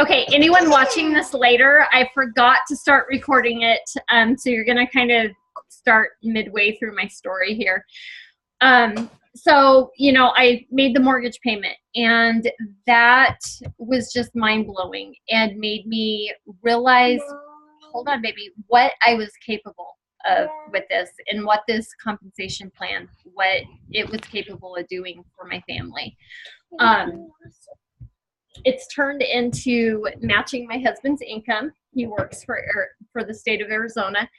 Okay, anyone watching this later, I forgot to start recording it. So you're going to kind of start midway through my story here. So, you know, I made the mortgage payment, and that was just mind blowing and made me realize, hold on, baby, what I was capable of with this, and what this compensation plan, what it was capable of doing for my family. It's turned into matching my husband's income. He works for the state of Arizona,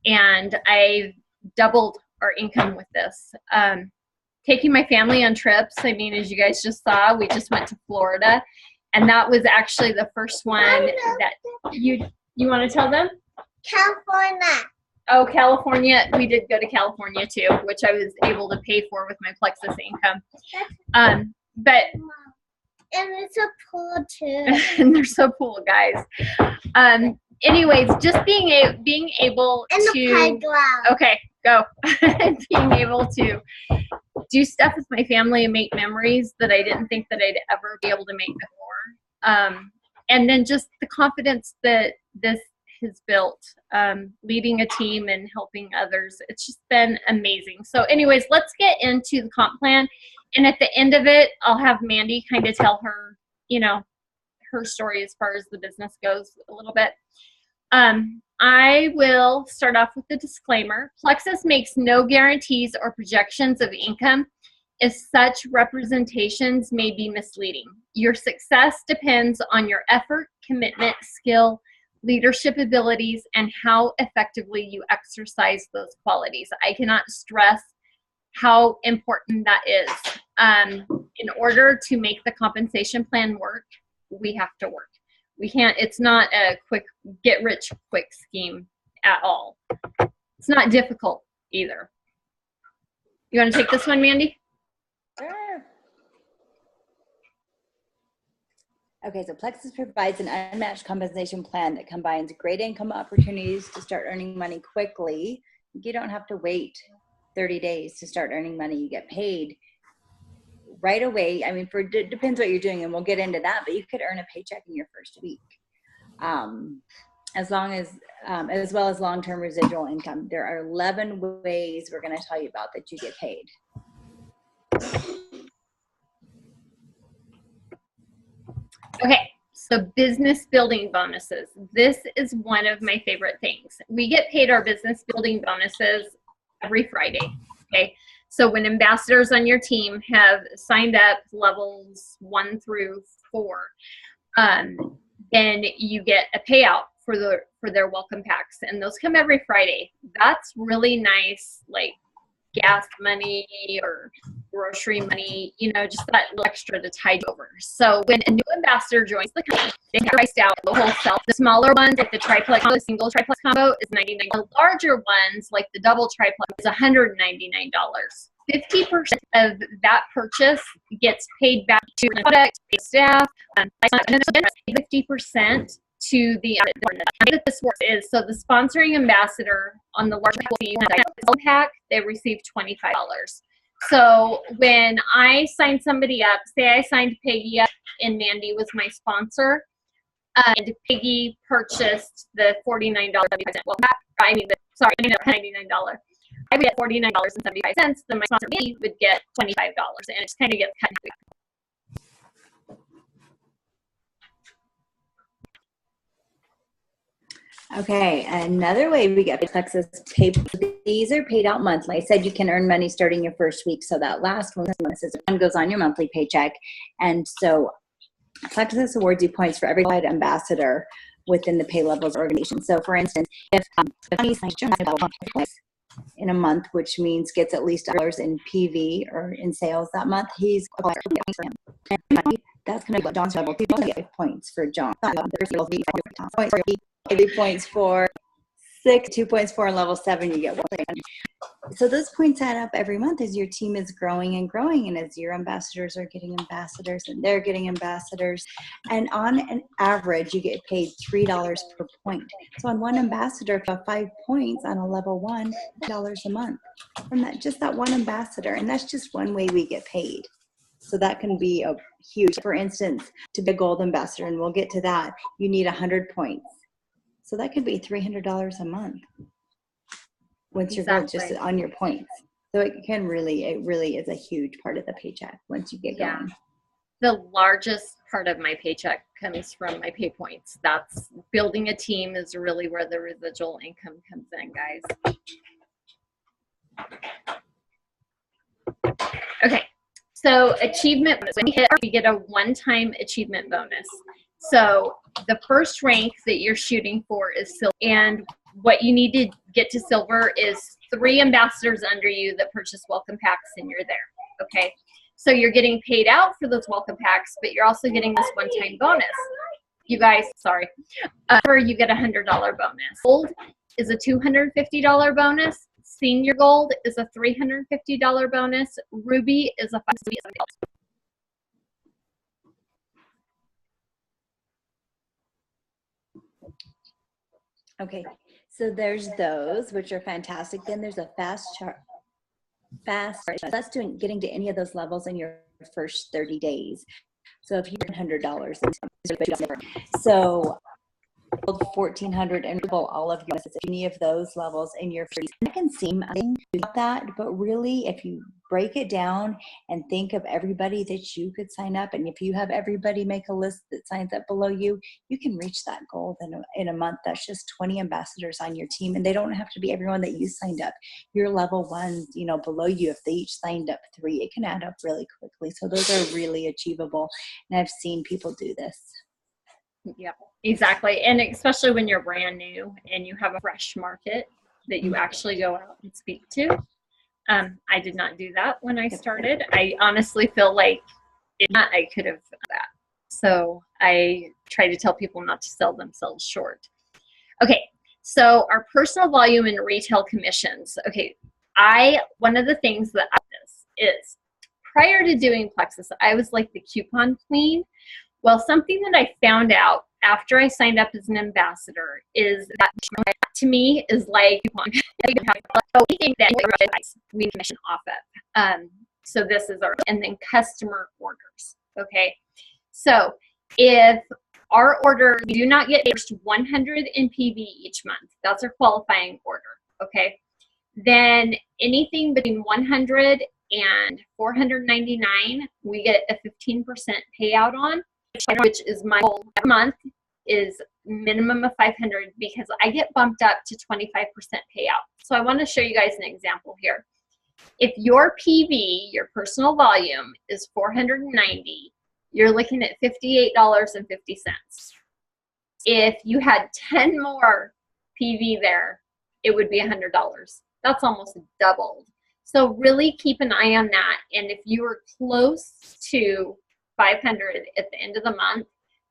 and I've doubled our income with this. Taking my family on trips. I mean, as you guys just saw, we just went to Florida, and that was actually the first one that you want to tell them? California. Oh, California. We did go to California too, which I was able to pay for with my Plexus income. But and it's a pool too. And they're so cool, guys. Anyways, just being able and to the playground. Okay, go. Being able to do stuff with my family and make memories that I didn't think that I'd ever be able to make before. And then just the confidence that this has built, leading a team and helping others. It's just been amazing. So anyways, let's get into the comp plan. And at the end of it, I'll have Mandy kind of tell her, you know, her story as far as the business goes a little bit. I will start off with the disclaimer. Plexus makes no guarantees or projections of income. As such, representations may be misleading. Your success depends on your effort, commitment, skill, leadership abilities, and how effectively you exercise those qualities. I cannot stress how important that is. In order to make the compensation plan work, we have to work. We can't, it's not a quick get rich quick scheme at all. It's not difficult either. You want to take this one, Mandy? Sure. Okay, so Plexus provides an unmatched compensation plan that combines great income opportunities to start earning money quickly. You don't have to wait 30 days to start earning money. You get paid right away. I mean, depends what you're doing, and we'll get into that, but you could earn a paycheck in your first week. As well as long-term residual income. There are 11 ways we're going to tell you about that you get paid. Okay, so business building bonuses. This is one of my favorite things. We get paid our business building bonuses every Friday, okay? So when ambassadors on your team have signed up levels 1 through 4, then you get a payout for their welcome packs, and those come every Friday. That's really nice, like gas money or grocery money, you know, just that little extra to tide over. So when a new ambassador joins the company, they get priced out the wholesale. The smaller ones, like the triplex, the single triplex combo, is $99. The larger ones, like the double triplex, is $199. 50% of that purchase gets paid back to the product, staff, and 50% to the way that this works is, so the sponsoring ambassador on the large pack, they receive $25. So when I sign somebody up, say I signed Peggy up and Mandy was my sponsor, and Peggy purchased the $49, well, I mean, sorry, $99. I would get $49.75, then my sponsor Mandy would get $25, and it just kind of gets cut in half. Okay, another way we get Plexus paid, these are paid out monthly. I said you can earn money starting your first week, so that last one goes on your monthly paycheck. And so Plexus awards you points for every qualified ambassador within the pay levels organization. So for instance, if Tony signs points in a month, which means gets at least $1 in PV or in sales that month, he's qualified for him. And that's going to be John's level 2. You get points for John. 80 points for 6, 2 points for, and level 7 you get 1 point. So those points add up every month as your team is growing and growing, and as your ambassadors are getting ambassadors and they're getting ambassadors. And on an average, you get paid $3 per point. So on one ambassador, if you have 5 points on a level 1, $1 a month from that, just that one ambassador. And that's just one way we get paid. So that can be a huge, for instance, to be a gold ambassador, and we'll get to that, you need 100 points. So that could be $300 a month once you're gold, just on your points. So it really is a huge part of the paycheck once you get going. The largest part of my paycheck comes from my pay points. That's building a team is really where the residual income comes in, guys. Okay, so achievement, when we hit, we get a one-time achievement bonus. So the first rank that you're shooting for is silver, and what you need to get to silver is 3 ambassadors under you that purchase welcome packs, and you're there, okay? So you're getting paid out for those welcome packs, but you're also getting this one-time bonus. You guys, sorry, you get a $100 bonus. Gold is a $250 bonus. Senior gold is a $350 bonus. Ruby is a $500. Okay, so there's those, which are fantastic. Then there's a fast. That's getting to any of those levels in your first 30 days. So if you're $100, so $1,400 and all of your any of those levels in your free. I can seem about that, but really, if you break it down and think of everybody that you could sign up, and if you have everybody make a list that signs up below you, you can reach that goal in a month. That's just 20 ambassadors on your team, and they don't have to be everyone that you signed up. Your level ones, below you, if they each signed up 3, it can add up really quickly. So those are really achievable, and I've seen people do this. Yep, exactly. And especially when you're brand new and you have a fresh market that you actually go out and speak to. I did not do that when I started. I honestly feel like I could have done that. So I try to tell people not to sell themselves short. Okay, so our personal volume and retail commissions. Okay, one of the things that I did is prior to doing Plexus, I was like the coupon queen. Well, something that I found out after I signed up as an ambassador is that to me is like anything that we commission off of. So this is and then customer orders. Okay, so if our order, we do not get first 100 in PV each month. That's our qualifying order. Okay, then anything between 100 and 499, we get a 15% payout on, which is my goal every month is minimum of 500 because I get bumped up to 25% payout. So I want to show you guys an example here. If your PV, your personal volume, is 490, you're looking at $58.50. If you had 10 more PV there, it would be $100. That's almost doubled. So really keep an eye on that. And if you are close to 500 at the end of the month,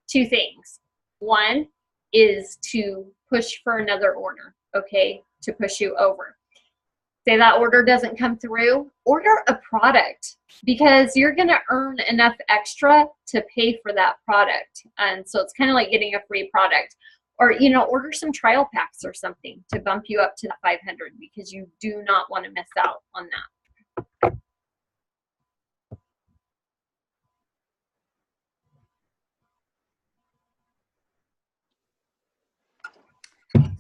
2 things. One is to push for another order, okay, to push you over. Say that order doesn't come through, order a product because you're going to earn enough extra to pay for that product. And so it's kind of like getting a free product. Or, order some trial packs or something to bump you up to that 500 because you do not want to miss out on that.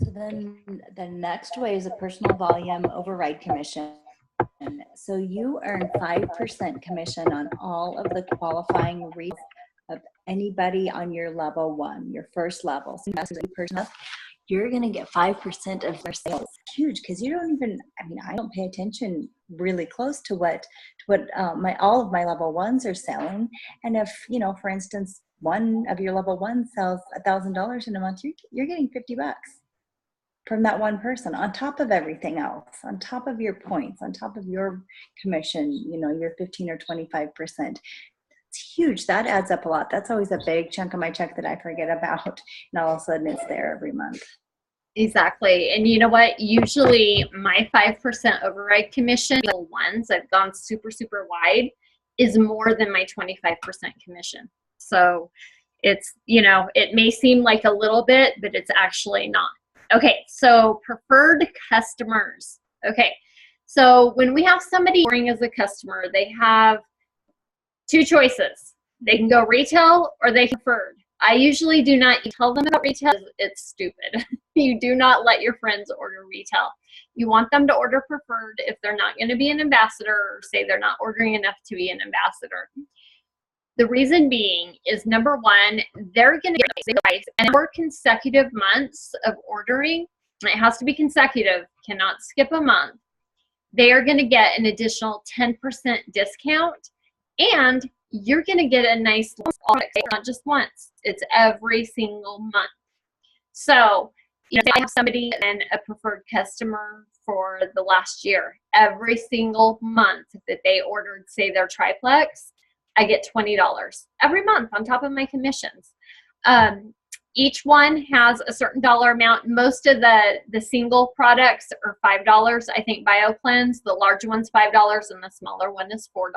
So then the next way is a personal volume override commission. So you earn 5% commission on all of the qualifying reads of anybody on your level 1, your first level. So you're going to get 5% of their sales. Huge, because you don't even, I don't pay attention really close to what all of my level 1s are selling. And if, for instance, one of your level 1 sells $1,000 in a month, you're getting $50 from that one person on top of everything else, on top of your points, on top of your commission, your 15 or 25%. It's huge. That adds up a lot. That's always a big chunk of my check that I forget about. And all of a sudden it's there every month. Exactly. And you know what? Usually my 5% override commission, the ones I've gone super, super wide, is more than my 25% commission. So it's, it may seem like a little bit, but it's actually not. Okay, so preferred customers. Okay, so when we have somebody ordering as a customer, they have two choices. They can go retail or they can preferred. I usually do not tell them about retail. It's stupid. You do not let your friends order retail. You want them to order preferred if they're not going to be an ambassador or say they're not ordering enough to be an ambassador. The reason being is, number one, they're going to get the price, and 4 consecutive months of ordering, it has to be consecutive, cannot skip a month, they are going to get an additional 10% discount, and you're going to get a nice product, not just once, it's every single month. So, if I have somebody and a preferred customer for the last year, every single month that they ordered, say, their triplex, I get $20 every month on top of my commissions. Each one has a certain dollar amount. Most of the single products are $5. I think BioCleanse, the large one's $5 and the smaller one is $4.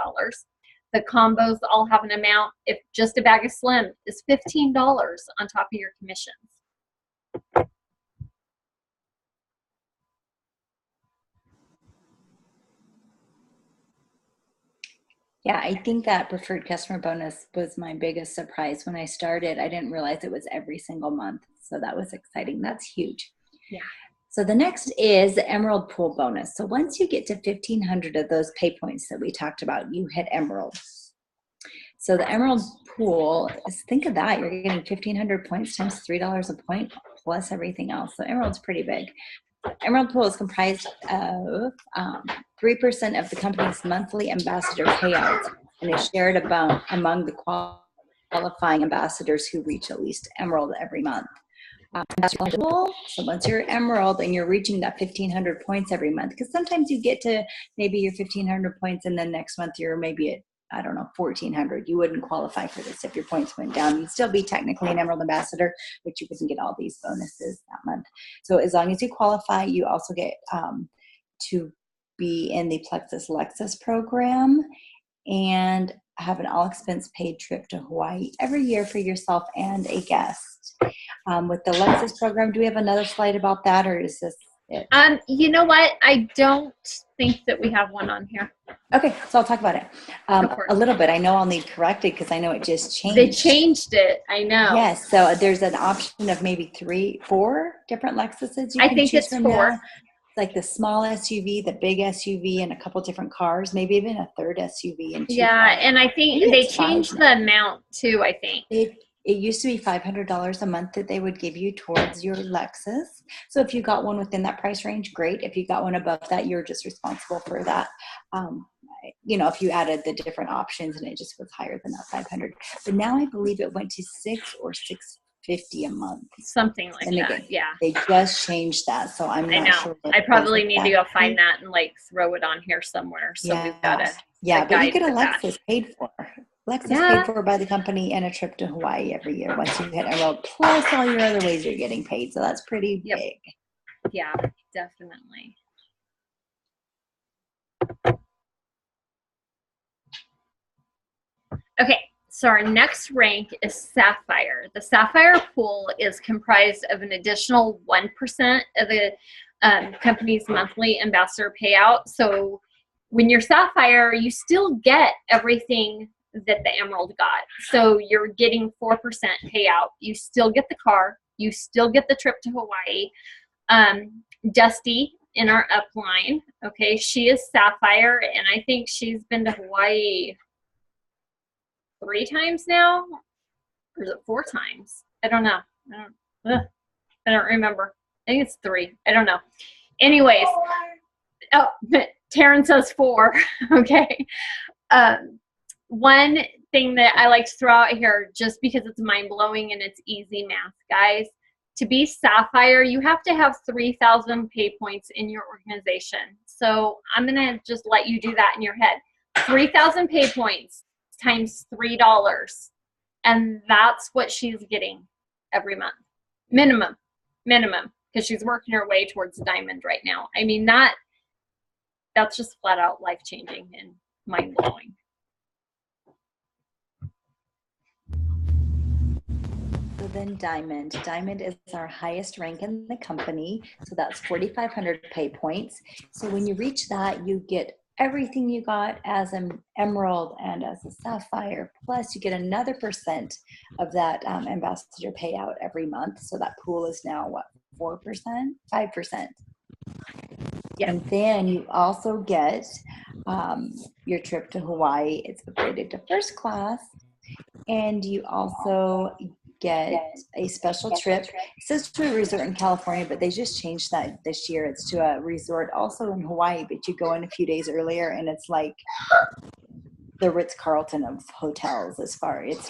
The combos all have an amount. If just a bag of Slim is $15 on top of your commissions. Yeah, I think that preferred customer bonus was my biggest surprise when I started. I didn't realize it was every single month. So that was exciting. That's huge. Yeah. So the next is the Emerald Pool bonus. So once you get to 1,500 of those pay points that we talked about, you hit Emerald. So the Emerald Pool, think of that. You're getting 1,500 points times $3 a point plus everything else. So Emerald's pretty big. Emerald Pool is comprised of 3% of the company's monthly ambassador payouts and is shared among the qualifying ambassadors who reach at least Emerald every month. So once you're Emerald and you're reaching that 1,500 points every month, because sometimes you get to maybe your 1,500 points and then next month you're maybe at, I don't know, 1,400. You wouldn't qualify for this if your points went down. You'd still be technically an Emerald ambassador, but you wouldn't get all these bonuses that month. So as long as you qualify, you also get to be in the Plexus Lexus program and have an all expense paid trip to Hawaii every year for yourself and a guest. With the Lexus program, do we have another slide about that, or is this it? You know what? I don't think that we have one on here. Okay, so I'll talk about it a little bit. I know I'll need corrected because I know it just changed. They changed it. I know. Yes, so there's an option of maybe 4 different Lexuses. I think it's 4. Now. Like the small SUV, the big SUV, and a couple different cars, maybe even a third SUV. And 2 yeah, cars. and I think they changed the amount too, I think. It used to be $500 a month that they would give you towards your Lexus. So if you got one within that price range, great. If you got one above that, you're just responsible for that. If you added the different options and it just was higher than that 500. But now I believe it went to $600 or $650 a month. Something like and that. Again, yeah. They just changed that. So I'm not sure. I probably need to go find that and throw it on here somewhere. So we've got it. Yeah, but you get a Lexus paid for. Paid for by the company and a trip to Hawaii every year once you hit Emerald, plus all your other ways you're getting paid. So that's pretty big. Yeah, definitely. Okay, so our next rank is Sapphire. The Sapphire pool is comprised of an additional 1% of the company's monthly ambassador payout. So when you're Sapphire, you still get everything that the Emerald got. So you're getting 4% payout. You still get the car. You still get the trip to Hawaii. Dusty in our upline, okay, she is Sapphire, and I think she's been to Hawaii 3 times now, or is it 4 times? I don't know. I don't remember. I think it's 3. I don't know. Anyways, oh, Taryn says 4. Okay. One thing that I like to throw out here, just because it's mind-blowing and it's easy math, guys, to be Sapphire, you have to have 3,000 pay points in your organization. So I'm going to just let you do that in your head. 3,000 pay points times $3. And that's what she's getting every month. Minimum, because she's working her way towards diamond right now. I mean, that's just flat out life-changing and mind-blowing. So then Diamond. Diamond is our highest rank in the company. So that's 4,500 pay points. So when you reach that, you get everything you got as an emerald and as a sapphire, plus you get another % of that ambassador payout every month. So that pool is now what, 4%, 5%. Yeah. And then you also get your trip to Hawaii. It's upgraded to first class, and you also get a special trip. It says to a resort in California, but they just changed that this year. It's to a resort also in Hawaii, but you go in a few days earlier, and it's like the Ritz-Carlton of hotels. It's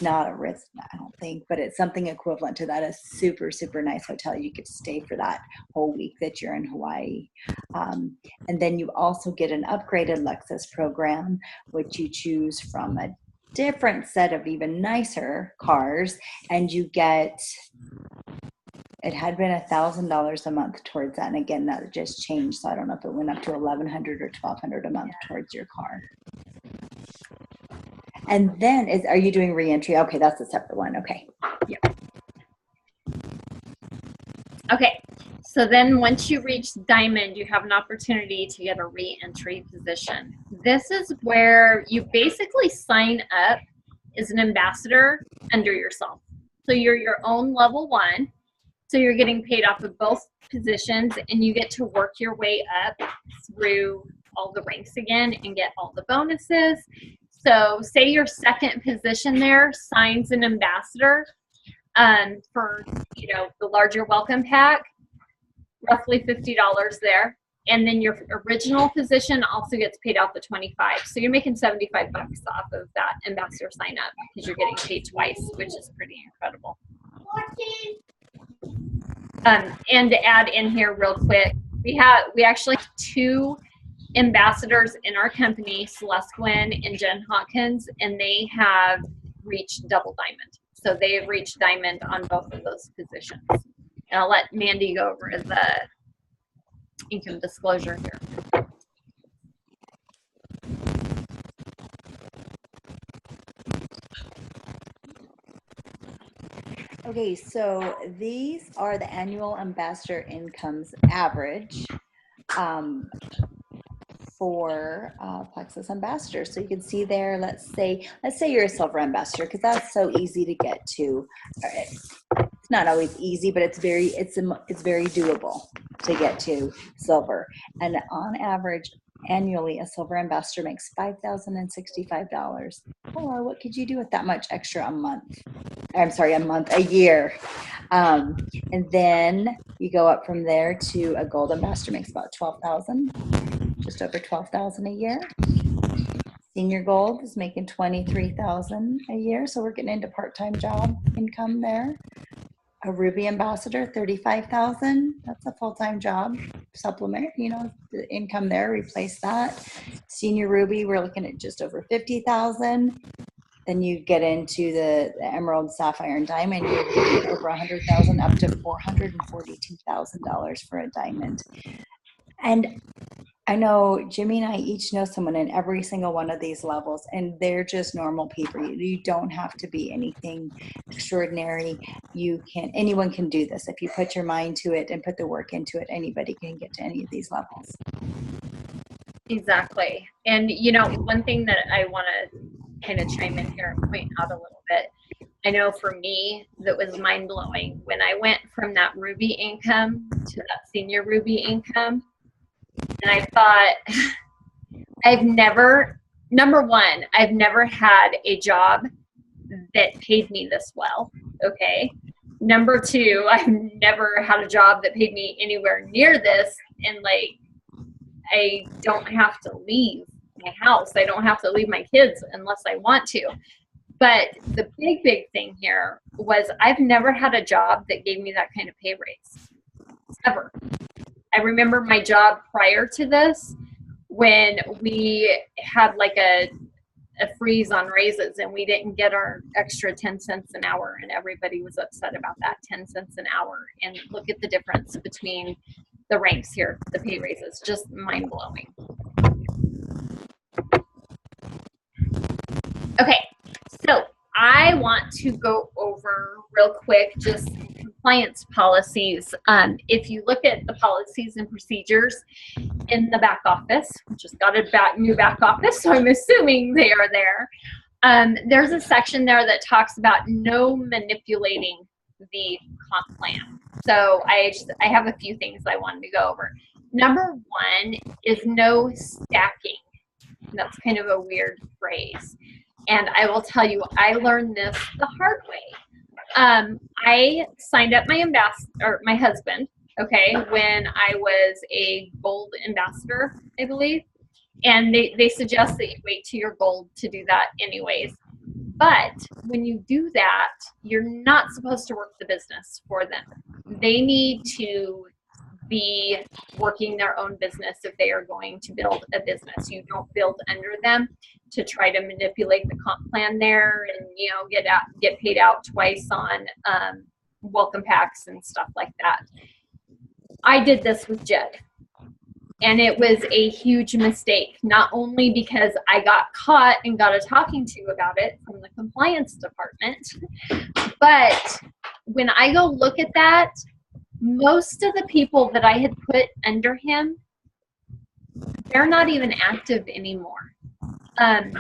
not a Ritz, I don't think, but it's something equivalent to that. A super, super nice hotel. You get to stay for that whole week that you're in Hawaii. And then you also get an upgraded Lexus program, which you choose from a different set of even nicer cars, and you get, it had been $1,000 a month towards that, and again that just changed, so I don't know if it went up to $1,100 or $1,200 a month towards your car. And then are you doing reentry? Okay, that's a separate one. Okay. Yeah. Okay, so then once you reach Diamond, you have an opportunity to get a re-entry position. This is where you basically sign up as an ambassador under yourself. So you're your own level 1. So you're getting paid off of both positions, and you get to work your way up through all the ranks again and get all the bonuses. So say your second position there signs an ambassador for, the larger welcome pack, roughly $50 there. And then your original position also gets paid out the $25. So you're making $75 off of that ambassador sign up because you're getting paid twice, which is pretty incredible. And to add in here real quick, we actually have 2 ambassadors in our company, Celeste Gwynn and Jen Hawkins, and they have reached double diamond. So they have reached diamond on both of those positions. And I'll let Mandy go over the income disclosure here. Okay, so these are the annual ambassador incomes average for Plexus ambassadors. So you can see there, let's say you're a silver ambassador, because that's so easy to get to. It's not always easy, but it's very doable to get to silver. And on average, annually, a silver ambassador makes $5,065. Or what could you do with that much extra a month? I'm sorry, a year. And then you go up from there to a gold ambassador, makes about $12,000, just over $12,000 a year. Senior gold is making $23,000 a year, so we're getting into part-time job income there. A ruby ambassador, $35,000. That's a full-time job supplement. The income there, replace that. Senior ruby, we're looking at just over $50,000. Then you get into the emerald, sapphire, and diamond. You're getting over $100,000 up to $442,000 for a diamond. And I know Jimmy and I each know someone in every single one of these levels, and they're just normal people. You don't have to be anything extraordinary. Anyone can do this. If you put your mind to it and put the work into it, anybody can get to any of these levels. Exactly. And, one thing that I want to kind of chime in here and point out a little bit, I know for me, that was mind-blowing. When I went from that ruby income to that senior ruby income, and I thought, I've never had a job that paid me this well, okay? Number 2, I've never had a job that paid me anywhere near this, and I don't have to leave my house. I don't have to leave my kids unless I want to. But the big thing here was I've never had a job that gave me that kind of pay raise, ever. I remember my job prior to this when we had a freeze on raises and we didn't get our extra 10 cents an hour, and everybody was upset about that 10 cents an hour. And look at the difference between the ranks here, the pay raises, just mind-blowing. Okay, so I want to go over real quick just compliance policies. If you look at the policies and procedures, in the back office. We just got a new back office, so I'm assuming they are there. There's a section there that talks about no manipulating the comp plan. So I have a few things I wanted to go over. Number one is no stacking. That's kind of a weird phrase. And I will tell you, I learned this the hard way. I signed up my husband, okay, when I was a gold ambassador, I believe. And they suggest that you wait till you're gold to do that anyways. But when you do that, you're not supposed to work the business for them. They need to be working their own business if they are going to build a business. You don't build under them to try to manipulate the comp plan there and, you know, get paid out twice on welcome packs and stuff like that. I did this with Jed. And it was a huge mistake, not only because I got caught and got a talking to about it from the compliance department, but when I go look at that, most of the people that I had put under him, they're not even active anymore. I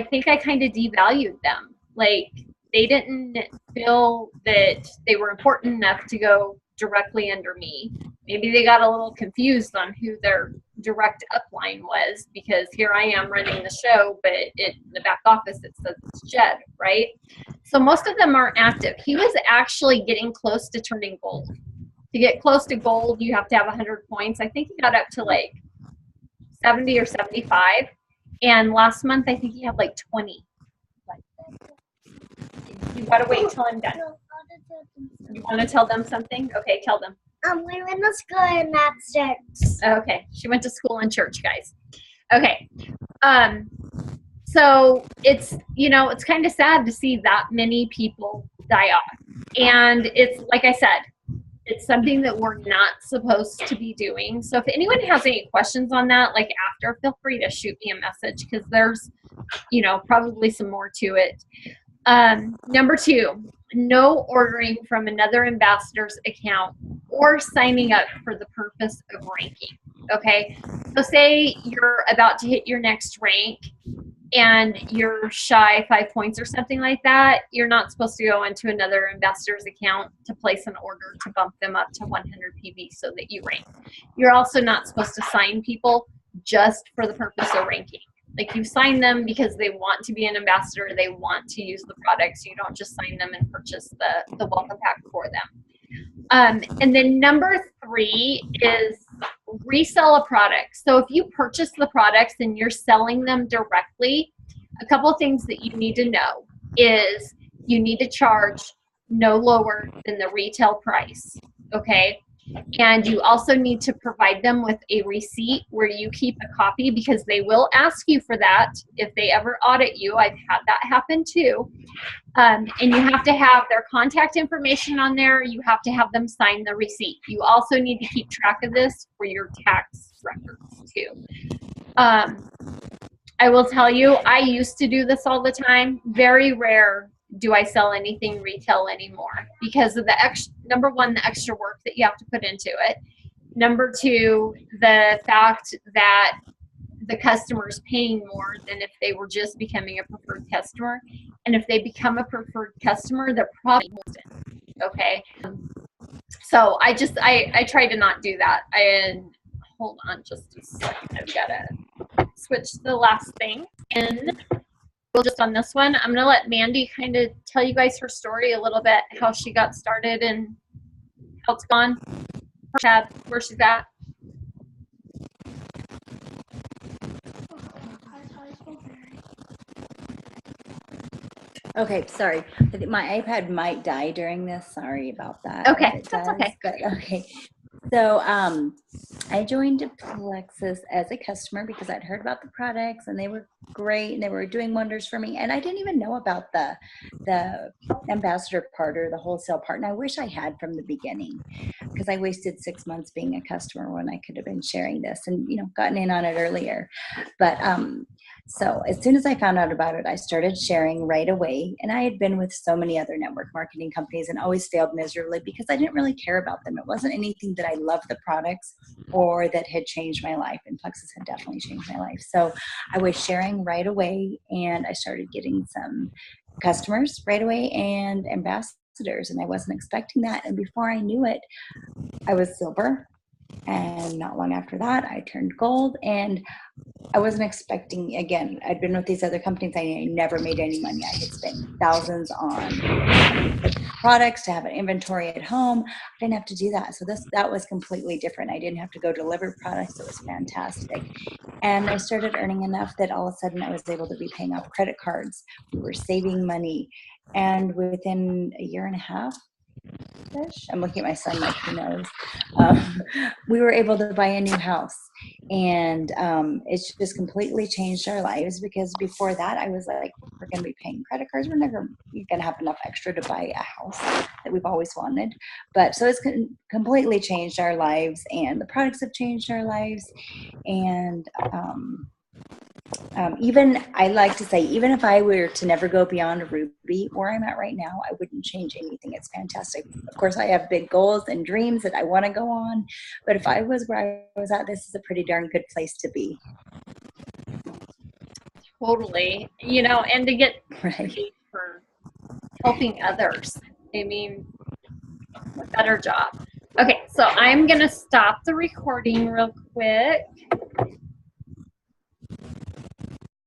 think I kind of devalued them. Like, they didn't feel that they were important enough to go directly under me. Maybe they got a little confused on who their direct upline was, because here I am running the show, but in the back office it says it's Jed, right? So most of them aren't active. He was actually getting close to turning gold. To get close to gold, you have to have 100 points. I think he got up to like 70 or 75. And last month, I think he had like 20. You gotta wait till I'm done. You want to tell them something? Okay, tell them. We went to school in that church. Okay, she went to school and church, guys. Okay, so it's, you know, it's kind of sad to see that many people die off. And it's, like I said, it's something that we're not supposed to be doing. So if anyone has any questions on that, like after, feel free to shoot me a message, because there's, you know, probably some more to it. Number two, no ordering from another ambassador's account or signing up for the purpose of ranking. Okay, so say you're about to hit your next rank and you're shy 5 points or something like that, you're not supposed to go into another ambassador's account to place an order to bump them up to 100 PV so that you rank. You're also not supposed to sign people just for the purpose of ranking. Like, you sign them because they want to be an ambassador, they want to use the products. You don't just sign them and purchase the welcome pack for them. And then number three is resell a product. So if you purchase the products and you're selling them directly, a couple of things that you need to know is you need to charge no lower than the retail price, okay? And you also need to provide them with a receipt where you keep a copy, because they will ask you for that if they ever audit you. I've had that happen too. And you have to have their contact information on there. You have to have them sign the receipt. You also need to keep track of this for your tax records too. I will tell you, I used to do this all the time. Very rare do I sell anything retail anymore because of the number one, the extra work that you have to put into it. Number two, the fact that the customer is paying more than if they were just becoming a preferred customer. And if they become a preferred customer, they're probably okay. So I try to not do that. And hold on just a second. I've got to switch to the last thing. And just on this one, I'm going to let Mandy kind of tell you guys her story a little bit, how she got started and how it's gone. Chad, where she's at. Okay, sorry. My iPad might die during this. Sorry about that. Okay, that's okay. But okay. So I joined Plexus as a customer because I'd heard about the products and they were great and they were doing wonders for me. And I didn't even know about the ambassador part or the wholesale part. And I wish I had from the beginning, because I wasted 6 months being a customer when I could have been sharing this and, you know, gotten in on it earlier. But So as soon as I found out about it, I started sharing right away. And I had been with so many other network marketing companies and always failed miserably because I didn't really care about them. It wasn't anything that I loved the products or that had changed my life. And Plexus had definitely changed my life. So I was sharing right away, and I started getting some customers right away and ambassadors. And I wasn't expecting that. And before I knew it, I was silver. And not long after that, I turned gold. And I wasn't expecting, again, I'd been with these other companies. I never made any money. I had spent thousands on products to have an inventory at home. I didn't have to do that. So that was completely different. I didn't have to go deliver products. It was fantastic. And I started earning enough that all of a sudden I was able to be paying off credit cards. We were saving money. And within a year and a half, I'm looking at my son like he knows. We were able to buy a new house, and it's just completely changed our lives, because before that I was like, we're going to be paying credit cards. We're never going to have enough extra to buy a house that we've always wanted. But so it's completely changed our lives, and the products have changed our lives. And even, I like to say, even if I were to never go beyond Ruby, where I'm at right now, I wouldn't change anything. It's fantastic. Of course, I have big goals and dreams that I want to go on, but if I was where I was at, this is a pretty darn good place to be. Totally. And to get Right. paid for helping others. I mean, a better job. Okay, so I'm going to stop the recording real quick.